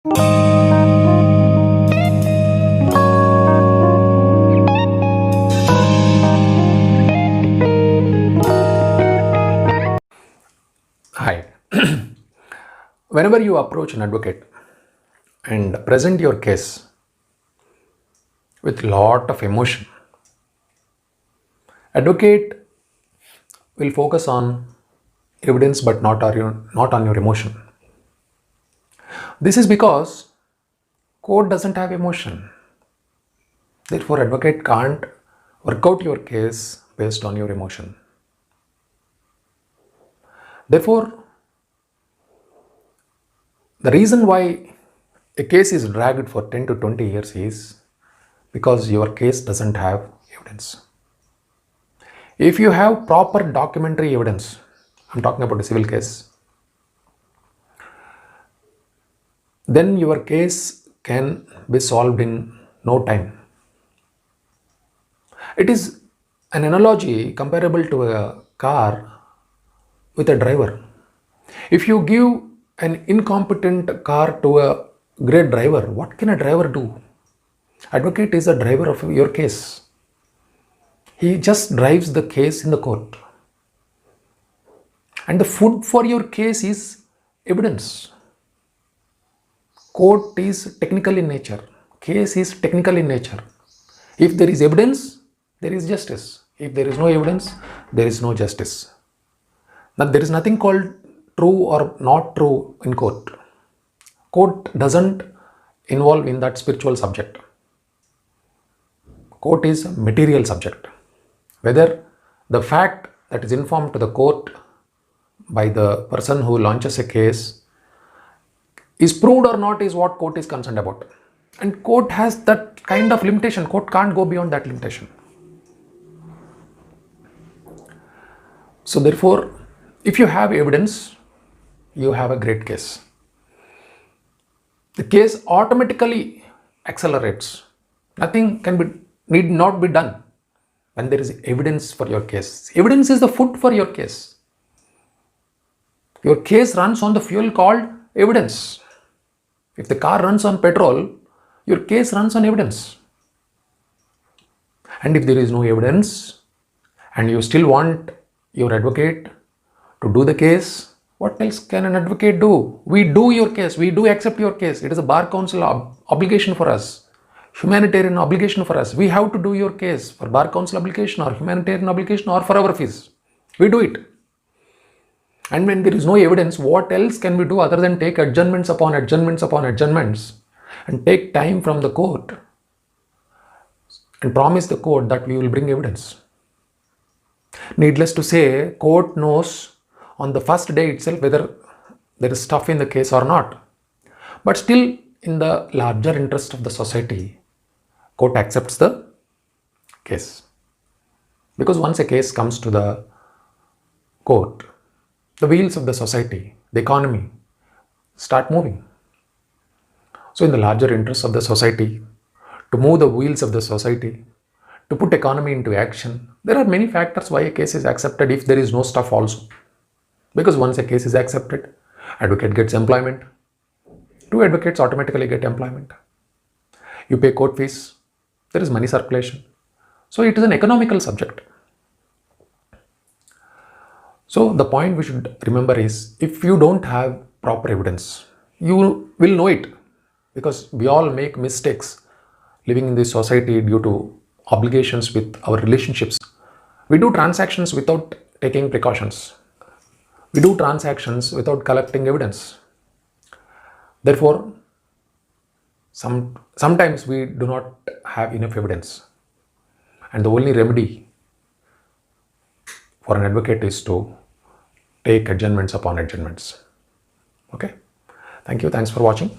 Hi. Whenever you approach an advocate and present your case with lot of emotion, advocate will focus on evidence but not on your emotion. This is because court doesn't have emotion. Therefore, advocate can't work out your case based on your emotion. Therefore, the reason why a case is dragged for 10 to 20 years is because your case doesn't have evidence. If you have proper documentary evidence, I'm talking about a civil case, then your case can be solved in no time. It is an analogy comparable to a car with a driver. If you give an incompetent car to a great driver, what can a driver do? Advocate is a driver of your case. He just drives the case in the court. And the food for your case is evidence. Court is technical in nature. Case is technical in nature. If there is evidence, there is justice. If there is no evidence, there is no justice. Now, there is nothing called true or not true in court. Court doesn't involve in that spiritual subject. Court is a material subject. Whether the fact that is informed to the court by the person who launches a case is proved or not is what court is concerned about. And court has that kind of limitation. Court can't go beyond that limitation. So therefore, if you have evidence, you have a great case. The case automatically accelerates. Nothing need not be done when there is evidence for your case. Evidence is the food for your case. Your case runs on the fuel called evidence. If the car runs on petrol, your case runs on evidence. And if there is no evidence and you still want your advocate to do the case, what else can an advocate do? We do your case. We do accept your case. It is a bar council obligation for us. Humanitarian obligation for us. We have to do your case for bar council obligation or humanitarian obligation or for our fees. We do it. And when there is no evidence, what else can we do other than take adjournments upon adjournments upon adjournments and take time from the court and promise the court that we will bring evidence? Needless to say, court knows on the first day itself whether there is stuff in the case or not. But still, in the larger interest of the society, court accepts the case. Because once a case comes to the court, the wheels of the society, the economy start moving. So in the larger interest of the society, to move the wheels of the society, to put economy into action, there are many factors why a case is accepted if there is no stuff also. Because once a case is accepted, advocate gets employment. Two advocates automatically get employment. You pay court fees, there is money circulation. So it is an economical subject. So the point we should remember is, if you don't have proper evidence, you will know it, because we all make mistakes living in this society due to obligations with our relationships. We do transactions without taking precautions. We do transactions without collecting evidence. Therefore, sometimes we do not have enough evidence. And the only remedy for an advocate is to take adjournments upon adjournments. Okay. Thank you. Thanks for watching.